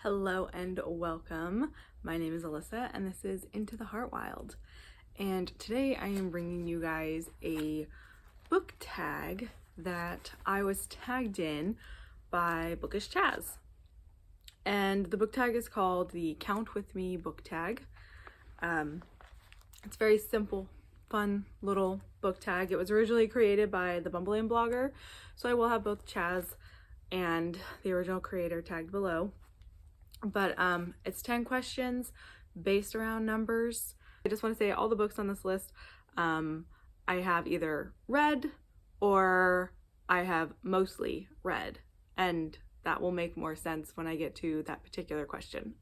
Hello and welcome. My name is Alyssa and this is Into the Heart Wild. And today I am bringing you guys a book tag that I was tagged in by Bookish Chaz. And the book tag is called the Count With Me book tag. It's very simple, fun little book tag. It was originally created by the Bumbleland blogger, so I will have both Chaz and the original creator tagged below. But it's 10 questions based around numbers. I just want to say all the books on this list I have either read or I have mostly read, and that will make more sense when I get to that particular question.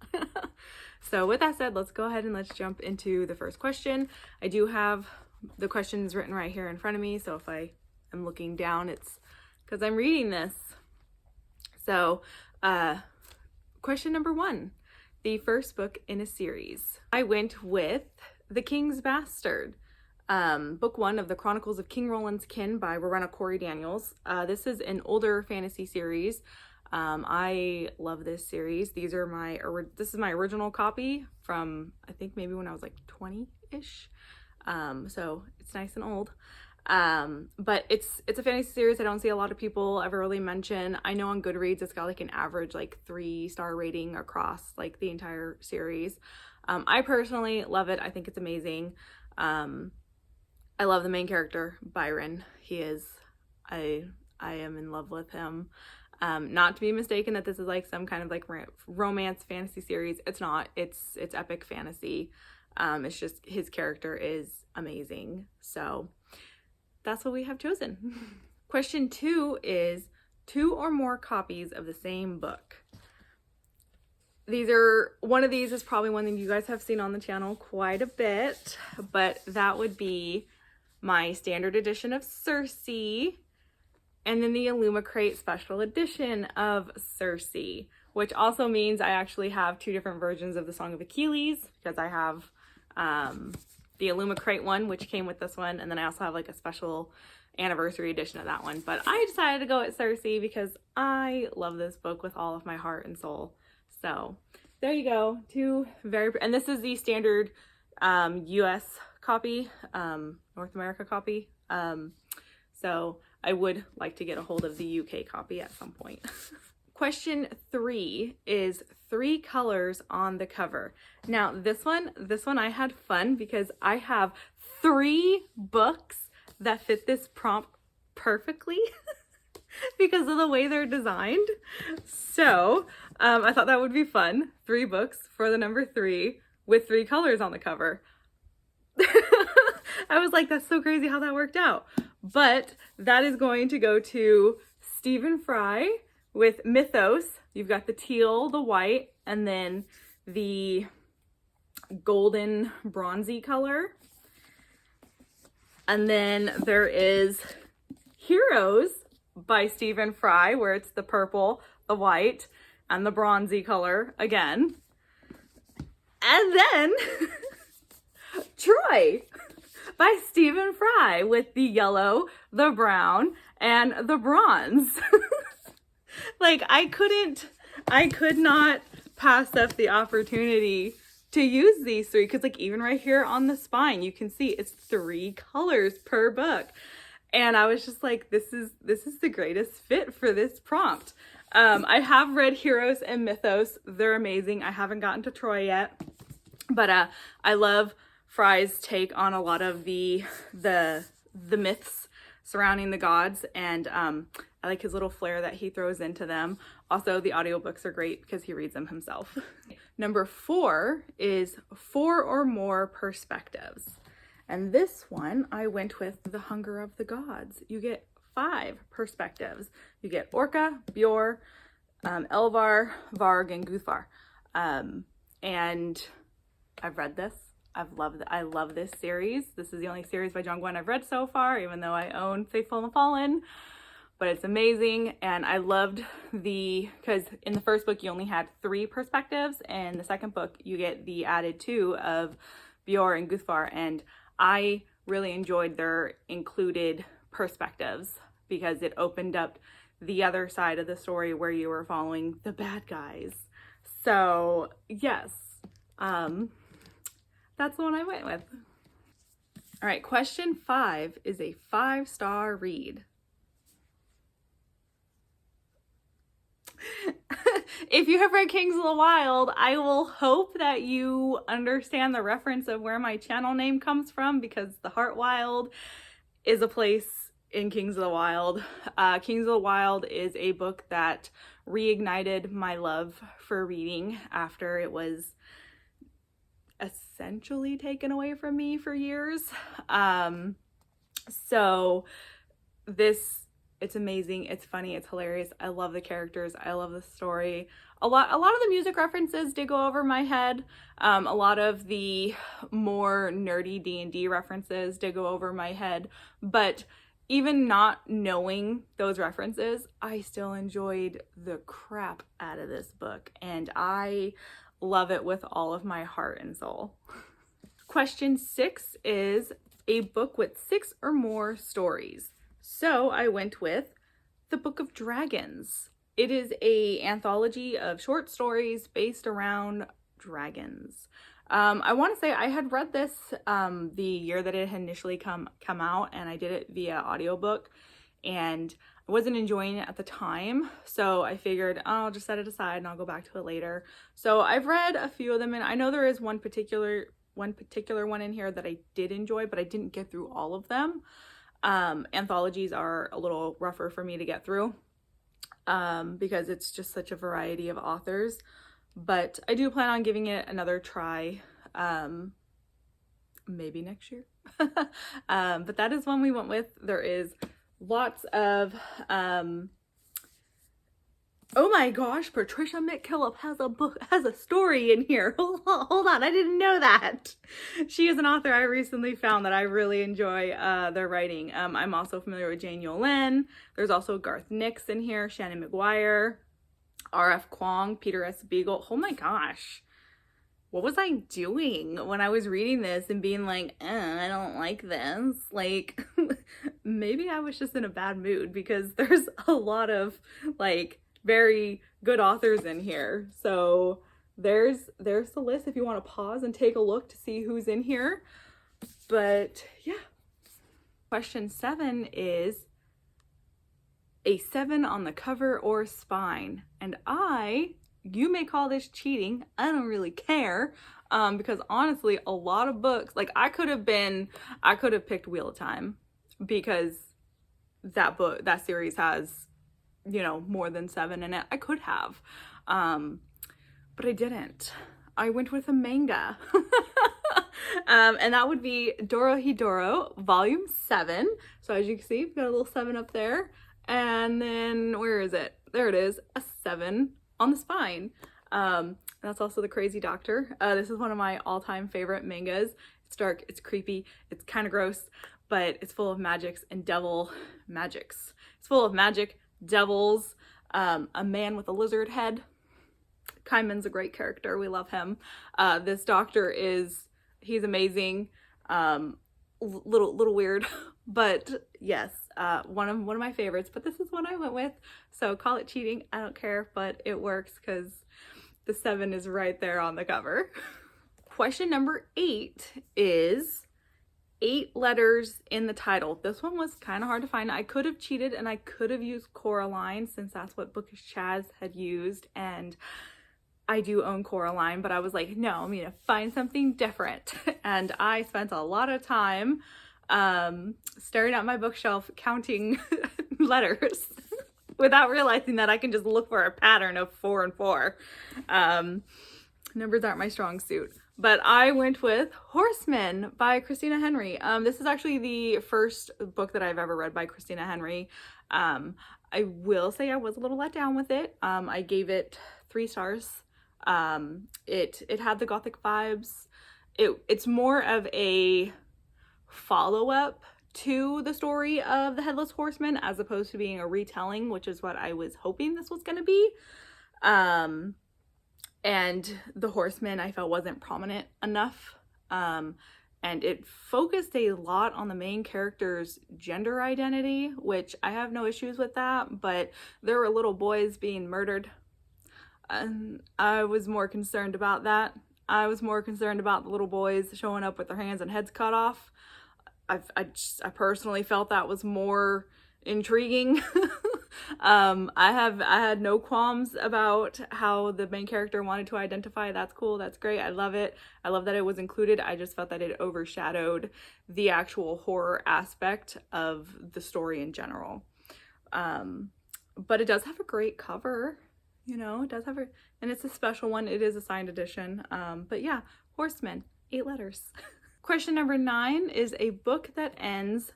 So with that said, let's go ahead and let's jump into the first question. I do have the questions written right here in front of me, so if I am looking down, it's because I'm reading this. So question number 1, the first book in a series. I went with The King's Bastard, book 1 of the Chronicles of King Roland's Kin by Rowena Corey Daniels. This is an older fantasy series. I love this series. This is my original copy from, I think maybe when I was like 20-ish. So it's nice and old. But it's a fantasy series I don't see a lot of people ever really mention. I know on Goodreads it's got like an average like 3-star rating across like the entire series. I personally love it. I think it's amazing. I love the main character, Byron. I am in love with him. Not to be mistaken that this is like some kind of like romance fantasy series. It's not. It's epic fantasy. It's just his character is amazing. So that's what we have chosen. Question 2 is 2 or more copies of the same book. One of these is probably one that you guys have seen on the channel quite a bit, but that would be my standard edition of Circe, and then the Illumicrate special edition of Circe, which also means I actually have 2 different versions of the Song of Achilles, because I have the Illumicrate one, which came with this one, and then I also have like a special anniversary edition of that one. But I decided to go with Circe because I love this book with all of my heart and soul. So there you go, 2 and this is the standard US copy, North America copy. So I would like to get a hold of the UK copy at some point. Question 3 is 3 colors on the cover. Now this one I had fun because I have 3 books that fit this prompt perfectly because of the way they're designed. So I thought that would be fun. 3 books for the number 3 with 3 colors on the cover. I was like, that's so crazy how that worked out. But that is going to go to Stephen Fry with Mythos. You've got the teal, the white, and then the golden bronzy color. And then there is Heroes by Stephen Fry, where it's the purple, the white, and the bronzy color again. And then Troy by Stephen Fry with the yellow, the brown, and the bronze. Like I could not pass up the opportunity to use these 3, because like even right here on the spine you can see it's 3 colors per book, and I was just like, this is the greatest fit for this prompt. I have read Heroes and Mythos. They're amazing. I haven't gotten to Troy yet, but I love Fry's take on a lot of the myths surrounding the gods, and I like his little flair that he throws into them. Also, the audiobooks are great because he reads them himself. Number 4 is 4 or more perspectives. And this one, I went with The Hunger of the Gods. You get 5 perspectives. You get Orca, Bjor, Elvar, Varg, and Guthvar. And I've read this. I love this series. This is the only series by John Gwynne I've read so far, even though I own Faithful and Fallen. But it's amazing, and I loved because in the first book you only had 3 perspectives, and the second book you get the added 2 of Bjor and Guthvar, and I really enjoyed their included perspectives because it opened up the other side of the story where you were following the bad guys. So yes, that's the one I went with. All right, question 5 is a 5-star read. If you have read Kings of the Wild, I will hope that you understand the reference of where my channel name comes from, because the Heart Wild is a place in Kings of the Wild. Kings of the Wild is a book that reignited my love for reading after it was essentially taken away from me for years. So it's amazing, it's funny, it's hilarious. I love the characters, I love the story. A lot of the music references did go over my head. A lot of the more nerdy D&D references did go over my head, but even not knowing those references, I still enjoyed the crap out of this book, and I love it with all of my heart and soul. Question 6 is a book with 6 or more stories. So I went with The Book of Dragons. It is an anthology of short stories based around dragons. I want to say I had read this the year that it had initially come out, and I did it via audiobook, and I wasn't enjoying it at the time, so I figured, oh, I'll just set it aside and I'll go back to it later. So I've read a few of them, and I know there is one particular one in here that I did enjoy, but I didn't get through all of them. Anthologies are a little rougher for me to get through because it's just such a variety of authors, but I do plan on giving it another try, maybe next year. But that is one we went with. There is lots of oh my gosh, Patricia McKillop has a story in here. Hold on, I didn't know that. She is an author I recently found that I really enjoy their writing. I'm also familiar with Jane Yolen. There's also Garth Nix in here, Shannon McGuire, R.F. Kuang, Peter S. Beagle. Oh my gosh. What was I doing when I was reading this and being like, I don't like this? Like, maybe I was just in a bad mood, because there's a lot of like very good authors in here. So there's the list if you want to pause and take a look to see who's in here. But yeah. Question 7 is a 7 on the cover or spine. And you may call this cheating. I don't really care. Because honestly, a lot of books, like I could have picked Wheel of Time, because that series has, you know, more than 7 in it. I could have, but I didn't. I went with a manga. And that would be Dorohedoro Volume 7. So as you can see, we've got a little 7 up there. And then, where is it? There it is, a 7 on the spine. That's also The Crazy Doctor. This is one of my all-time favorite mangas. It's dark, it's creepy, it's kind of gross, but it's full of magics and magics. It's full of magic, devils, a man with a lizard head. Kaiman's a great character. We love him. This doctor he's amazing. Little weird, but yes, one of my favorites, but this is one I went with. So call it cheating. I don't care, but it works because the 7 is right there on the cover. Question number 8 is 8 letters in the title. This one was kind of hard to find. I could have cheated and I could have used Coraline, since that's what Bookish Chaz had used, and I do own Coraline, but I was like, no, I'm gonna find something different. And I spent a lot of time staring at my bookshelf counting letters without realizing that I can just look for a pattern of 4 and 4. Numbers aren't my strong suit. But I went with Horsemen by Christina Henry. This is actually the first book that I've ever read by Christina Henry. I will say I was a little let down with it. I gave it 3 stars. It had the gothic vibes. It's more of a follow-up to the story of the Headless Horseman, as opposed to being a retelling, which is what I was hoping this was going to be. And the Horseman I felt wasn't prominent enough. And it focused a lot on the main character's gender identity, which I have no issues with that, but there were little boys being murdered. And I was more concerned about that. I was more concerned about the little boys showing up with their hands and heads cut off. I personally felt that was more intriguing. I had no qualms about how the main character wanted to identify. That's cool. That's great. I love it. I love that it was included. I just felt that it overshadowed the actual horror aspect of the story in general. But it does have a great cover. You know, it does have and it's a special one. It is a signed edition. But yeah, Horsemen, 8 letters. Question number 9 is a book that ends.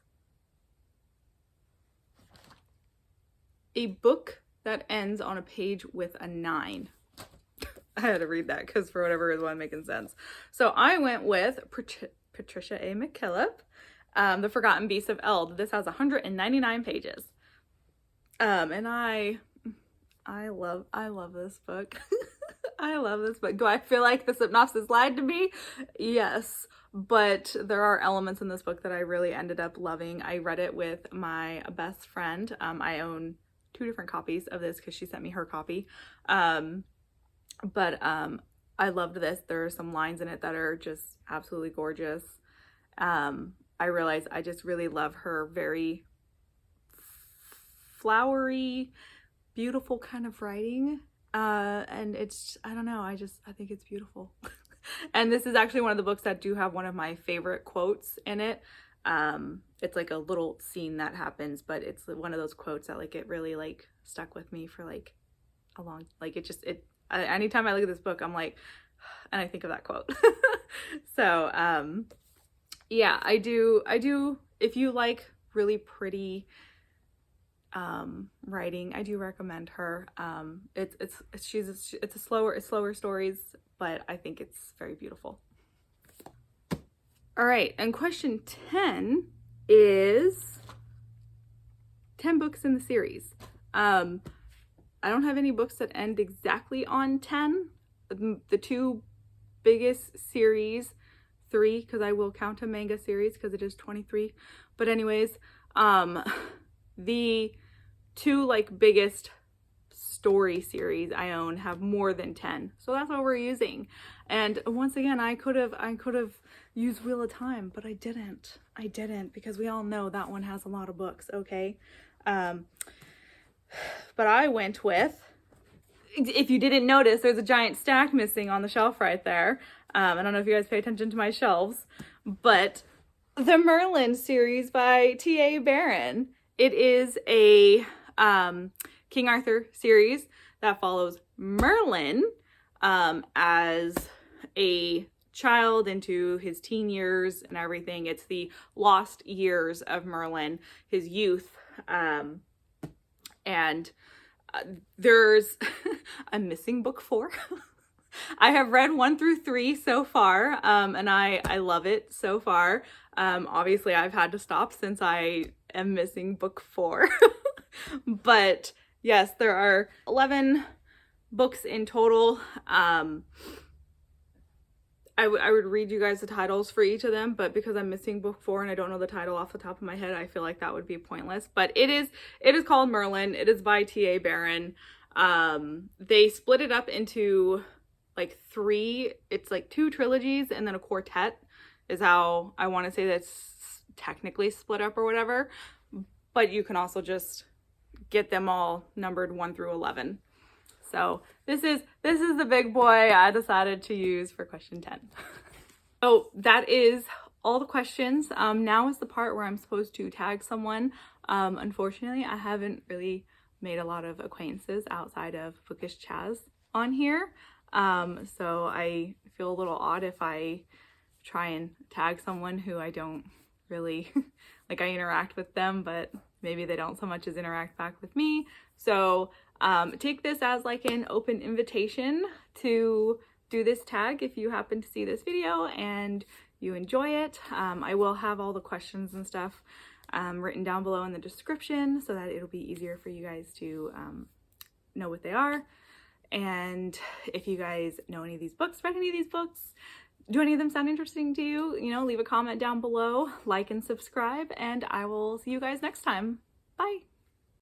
A book that ends on a page with a 9. I had to read that because for whatever reason it wasn't making sense. So I went with Patricia A. McKillop, The Forgotten Beasts of Eld. This has 199 pages. And I love this book. I love this book. Do I feel like the synopsis lied to me? Yes, but there are elements in this book that I really ended up loving. I read it with my best friend. I own 2 different copies of this because she sent me her copy. I loved this. There are some lines in it that are just absolutely gorgeous. I realized I just really love her very flowery, beautiful kind of writing. And it's, I don't know, I think it's beautiful. And this is actually one of the books that do have one of my favorite quotes in it. It's like a little scene that happens, but it's one of those quotes that like it really like stuck with me for like a long, like anytime I look at this book, I'm like, and I think of that quote. So, yeah, I do, if you like really pretty, writing, I do recommend her. It's slower stories, but I think it's very beautiful. All right, and question 10 is 10 books in the series. I don't have any books that end exactly on 10. The 2 biggest series, 3, because I will count a manga series because it is 23. But anyways, the 2 like biggest story series I own have more than 10. So that's what we're using. And once again, I could have used Wheel of Time, but I didn't because we all know that one has a lot of books, okay? But I went with, if you didn't notice, there's a giant stack missing on the shelf right there. I don't know if you guys pay attention to my shelves, but the Merlin series by T.A. Barron. It is a King Arthur series that follows Merlin as a child into his teen years and everything. It's the lost years of Merlin, his youth. There's I'm missing book 4. I have read 1 through 3 so far, and I love it so far. Obviously I've had to stop since I am missing book 4. But yes, there are 11 books in total. I would read you guys the titles for each of them, but because I'm missing book 4 and I don't know the title off the top of my head, I feel like that would be pointless. But it is called Merlin. It is by T.A. Barron. They split it up into like 3, it's like 2 trilogies and then a quartet is how I want to say that's technically split up or whatever. But you can also just get them all numbered 1 through 11. So this is the big boy I decided to use for question 10. So that is all the questions. Now is the part where I'm supposed to tag someone. Unfortunately, I haven't really made a lot of acquaintances outside of Bookish Chaz on here. So I feel a little odd if I try and tag someone who I don't really, like I interact with them, but maybe they don't so much as interact back with me. So take this as like an open invitation to do this tag if you happen to see this video and you enjoy it. I will have all the questions and stuff written down below in the description so that it'll be easier for you guys to know what they are. And if you guys know any of these books, read any of these books, do any of them sound interesting to you, leave a comment down below, like and subscribe, and I will see you guys next time. Bye.